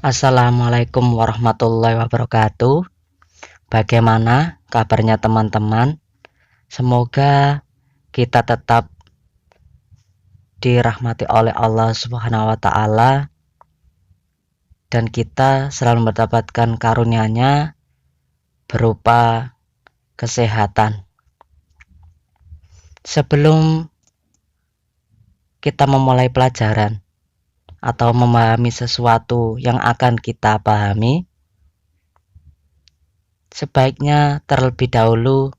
Assalamualaikum warahmatullahi wabarakatuh. Bagaimana kabarnya teman-teman? Semoga kita tetap dirahmati oleh Allah Subhanahu wa taala dan kita selalu mendapatkan karunia-Nya berupa kesehatan. Sebelum kita memulai pelajaran atau memahami sesuatu yang akan kita pahami, sebaiknya terlebih dahulu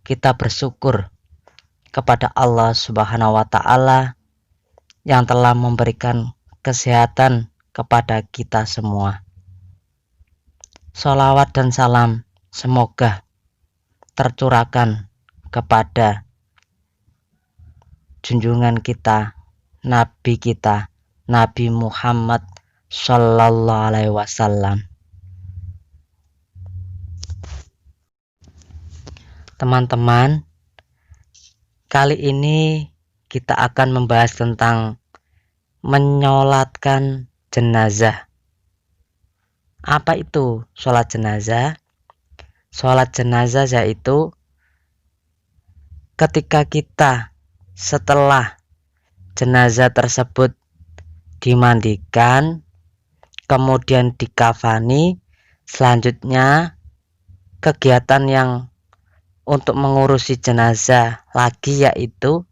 kita bersyukur kepada Allah Subhanahu wa taala yang telah memberikan kesehatan kepada kita semua. Sholawat dan salam semoga tercurahkan kepada junjungan kita, Nabi Muhammad Sallallahu Alaihi Wasallam. Teman-teman, kali ini kita akan membahas tentang menyolatkan jenazah. Apa itu sholat jenazah? Sholat jenazah yaitu ketika kita setelah jenazah tersebut dimandikan, kemudian dikafani, selanjutnya kegiatan yang untuk mengurusi jenazah lagi yaitu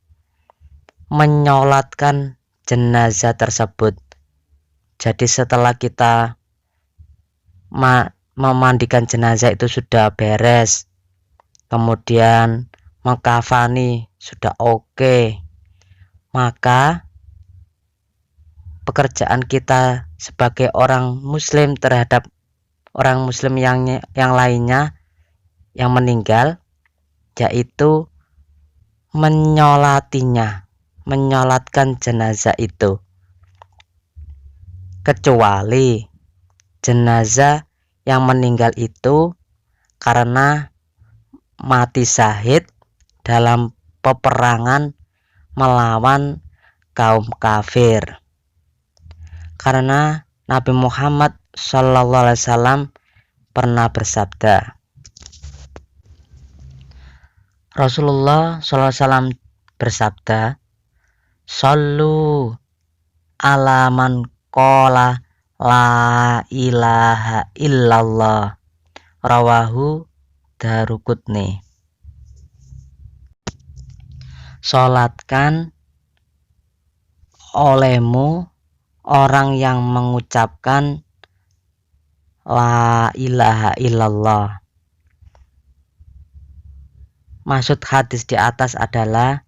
menyolatkan jenazah tersebut. Jadi setelah kita memandikan jenazah itu sudah beres, kemudian mengkafani sudah oke, maka pekerjaan kita sebagai orang muslim terhadap orang muslim yang lainnya yang meninggal yaitu menyolatkan jenazah itu, kecuali jenazah yang meninggal itu karena mati syahid dalam peperangan melawan kaum kafir. Karena Nabi Muhammad Sallallahu Alaihi Wasallam pernah bersabda, Rasulullah Sallallahu Alaihi Wasallam bersabda, Sallu ala man qala la ilaha illallah, rawahu Daruqutni. Salatkan olehmu orang yang mengucapkan la ilaha illallah. Maksud hadis di atas adalah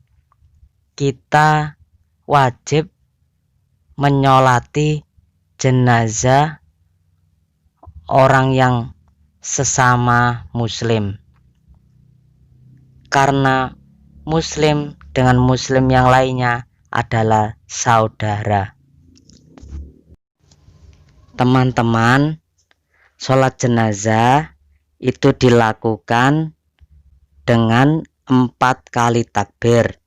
kita wajib menyolati jenazah orang yang sesama muslim, karena muslim dengan muslim yang lainnya adalah saudara. Teman-teman, sholat jenazah itu dilakukan dengan 4 kali takbir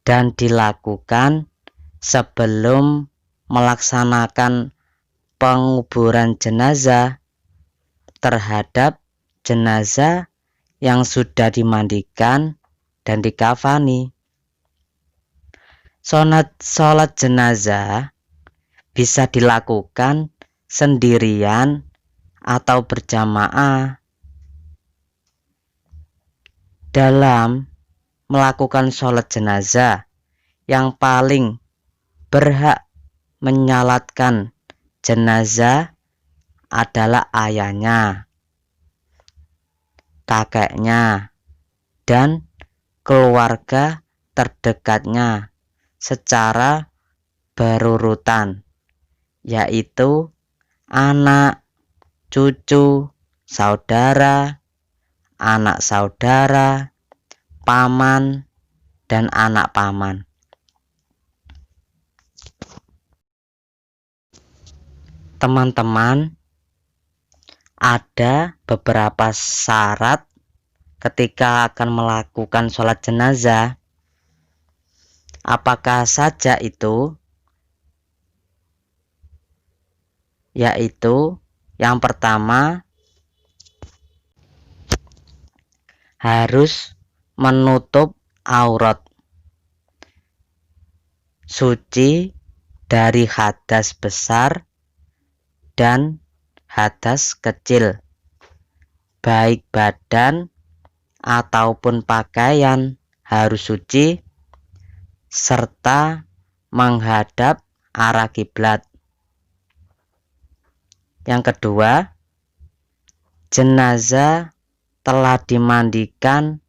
dan dilakukan sebelum melaksanakan penguburan jenazah terhadap jenazah yang sudah dimandikan dan dikafani. Sholat jenazah bisa dilakukan sendirian atau berjamaah. Dalam melakukan sholat jenazah, yang paling berhak menyalatkan jenazah adalah ayahnya, kakeknya, dan keluarga terdekatnya secara berurutan, yaitu anak, cucu, saudara, anak saudara, paman, dan anak paman. Teman-teman, ada beberapa syarat ketika akan melakukan sholat jenazah. Apakah saja itu? yaitu yang pertama harus menutup aurat, suci dari hadas besar dan hadas kecil, baik badan ataupun pakaian harus suci, serta menghadap arah kiblat. Yang kedua, jenazah telah dimandikan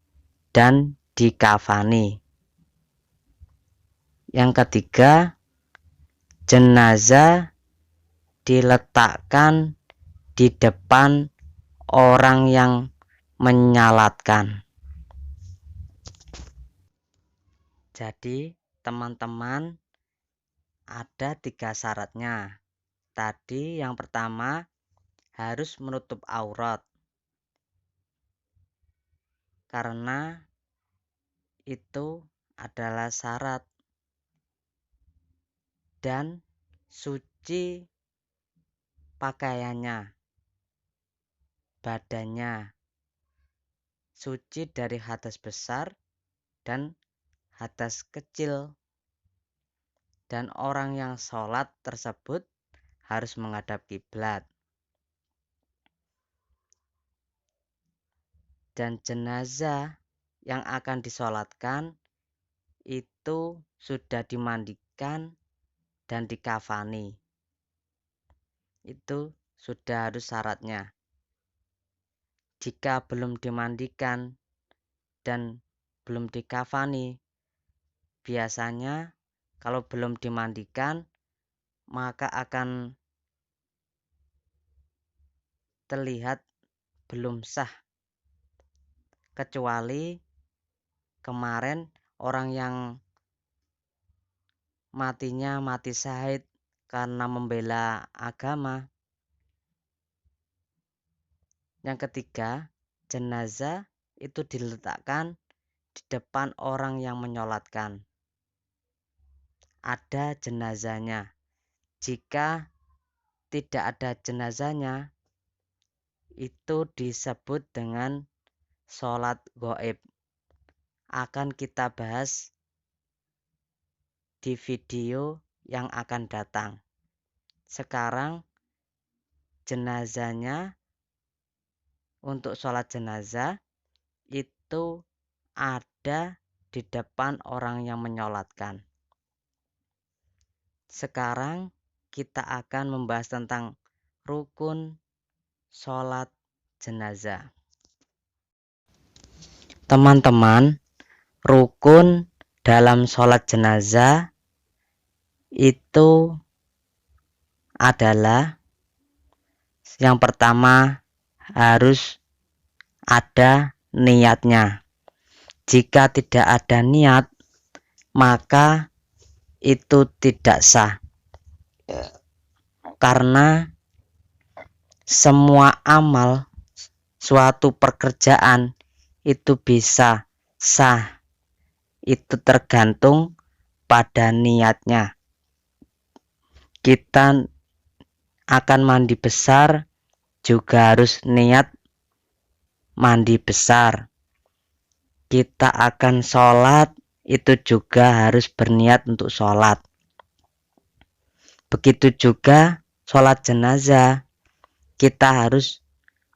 dan dikafani. Yang ketiga, jenazah diletakkan di depan orang yang menyalatkan. Jadi teman-teman, ada 3 syaratnya. Tadi yang pertama harus menutup aurat, karena itu adalah syarat, dan suci pakaiannya, badannya, suci dari hadas besar dan hadas kecil, dan orang yang sholat tersebut harus menghadap kiblat. Dan jenazah yang akan disolatkan itu sudah dimandikan dan dikafani. Itu sudah harus syaratnya. Jika belum dimandikan dan belum dikafani, biasanya kalau belum dimandikan maka akan terlihat belum sah, kecuali kemarin orang yang matinya mati syahid karena membela agama. Yang ketiga, jenazah itu diletakkan di depan orang yang menyolatkan. Ada jenazahnya. Jika tidak ada jenazahnya, itu disebut dengan sholat gaib. Akan kita bahas di video yang akan datang. Sekarang jenazahnya, untuk sholat jenazah itu ada di depan orang yang menyolatkan. Sekarang kita akan membahas tentang rukun sholat jenazah. Teman-teman, rukun dalam sholat jenazah itu adalah yang pertama harus ada niatnya. Jika tidak ada niat, maka itu tidak sah. Karena semua amal, suatu pekerjaan itu bisa sah. Itu tergantung pada niatnya. Kita akan mandi besar juga harus niat mandi besar. Kita akan sholat itu juga harus berniat untuk sholat. Begitu juga sholat jenazah, kita harus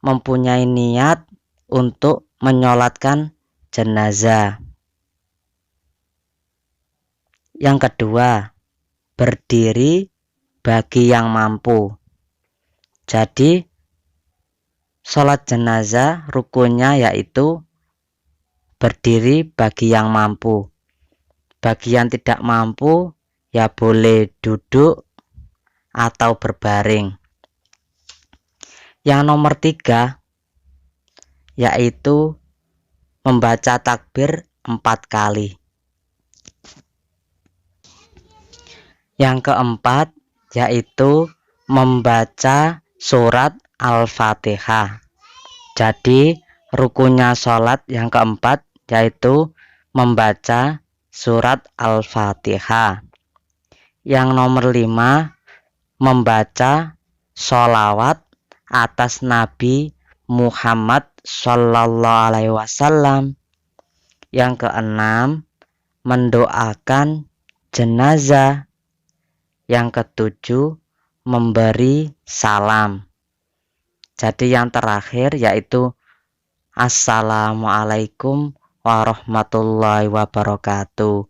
mempunyai niat untuk menyolatkan jenazah. Yang kedua, berdiri bagi yang mampu. Jadi sholat jenazah rukunnya yaitu berdiri bagi yang mampu. Bagi yang tidak mampu ya boleh duduk atau berbaring. Yang nomor 3 yaitu membaca takbir 4 kali. Yang keempat yaitu membaca surat Al-Fatihah. Jadi rukunnya sholat yang keempat yaitu membaca surat Al-Fatihah. Yang nomor 5 membaca sholawat atas Nabi Muhammad Sallallahu Alaihi Wasallam. Yang keenam, mendoakan jenazah. Yang ketujuh, memberi salam. Jadi yang terakhir yaitu Assalamualaikum warahmatullahi wabarakatuh.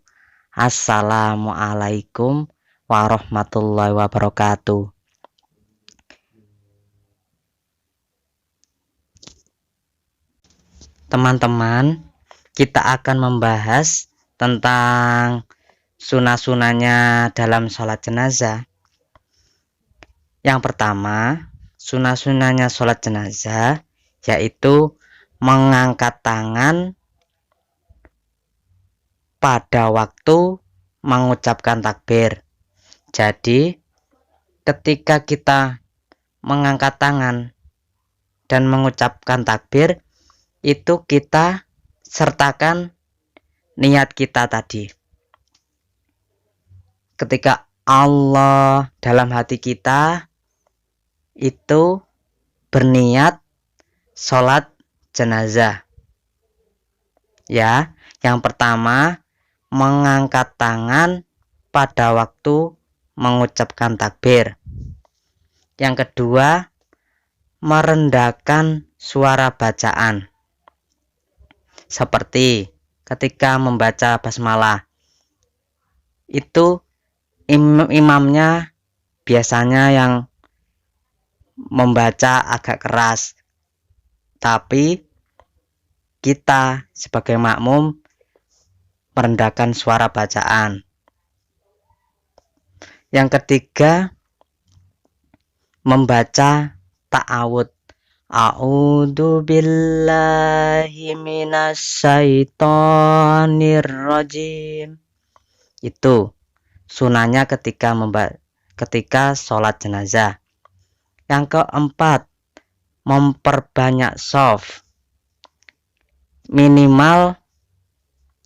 Assalamualaikum warahmatullahi wabarakatuh. Teman-teman, kita akan membahas tentang sunah-sunahnya dalam sholat jenazah. Yang pertama, sunah-sunahnya sholat jenazah yaitu mengangkat tangan pada waktu mengucapkan takbir. Jadi, ketika kita mengangkat tangan dan mengucapkan takbir, itu kita sertakan niat kita tadi. Ketika Allah dalam hati kita itu berniat sholat jenazah. Ya, yang pertama mengangkat tangan pada waktu mengucapkan takbir. Yang kedua, merendahkan suara bacaan. Seperti ketika membaca basmalah, itu imamnya biasanya yang membaca agak keras, tapi kita sebagai makmum merendahkan suara bacaan. Yang ketiga, membaca ta'awud. A'udzu billahi minasyaitonir rajim. Itu sunahnya ketika sholat jenazah. Yang keempat, memperbanyak shaf. Minimal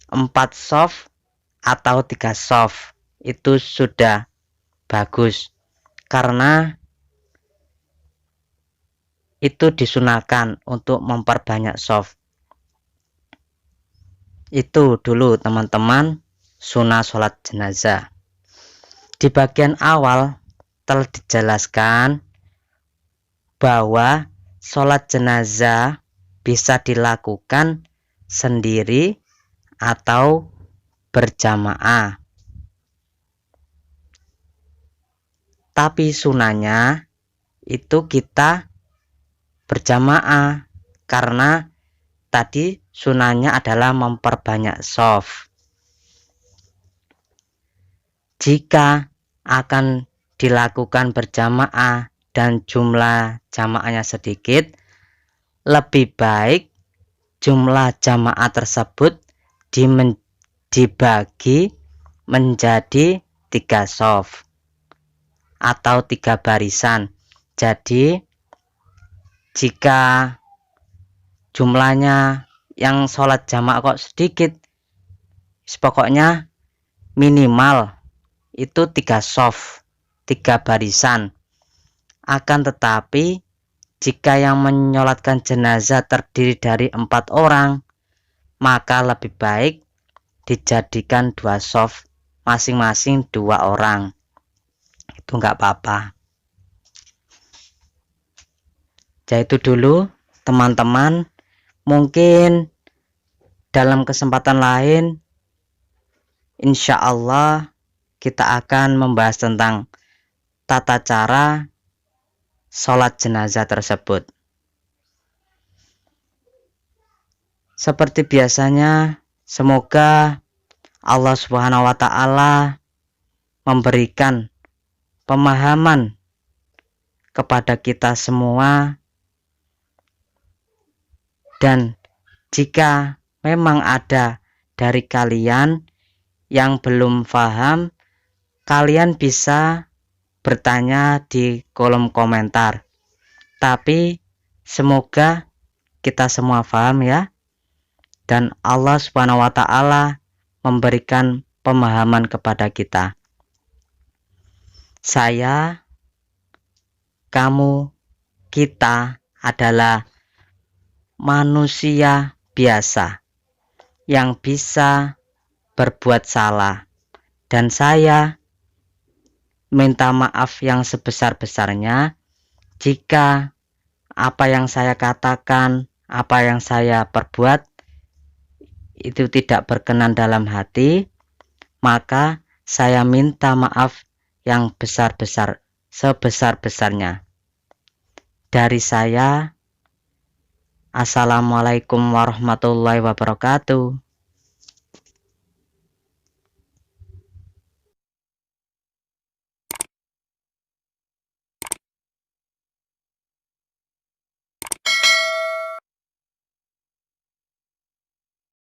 4 shaf atau 3 shaf. Itu sudah bagus, karena itu disunahkan untuk memperbanyak shaf. Itu dulu teman-teman sunah sholat jenazah. Di bagian awal telah dijelaskan bahwa sholat jenazah bisa dilakukan sendiri atau berjamaah. Tapi sunahnya itu kita berjamaah, karena tadi sunahnya adalah memperbanyak shaf. Jika akan dilakukan berjamaah dan jumlah jamaahnya sedikit, lebih baik jumlah jamaah tersebut dibagi menjadi 3 shaf atau 3 barisan. Jadi jika jumlahnya yang sholat jamaah kok sedikit, pokoknya minimal itu 3 shaf, 3 barisan. Akan tetapi jika yang menyolatkan jenazah terdiri dari 4 orang, maka lebih baik dijadikan 2 shaf, masing-masing 2 orang. Itu enggak apa-apa. Jadi itu dulu teman-teman. Mungkin dalam kesempatan lain insya Allah kita akan membahas tentang tata cara sholat jenazah tersebut. Seperti biasanya, semoga Allah Subhanahu wa Ta'ala memberikan pemahaman kepada kita semua. Dan jika memang ada dari kalian yang belum paham, kalian bisa bertanya di kolom komentar. Tapi semoga kita semua paham ya. Dan Allah Subhanahu wa Ta'ala memberikan pemahaman kepada kita. Saya kita adalah manusia biasa yang bisa berbuat salah, dan saya minta maaf yang sebesar-besarnya jika apa yang saya katakan, apa yang saya perbuat itu tidak berkenan dalam hati. Maka saya minta maaf yang sebesar-besarnya. Dari saya, Assalamualaikum warahmatullahi wabarakatuh.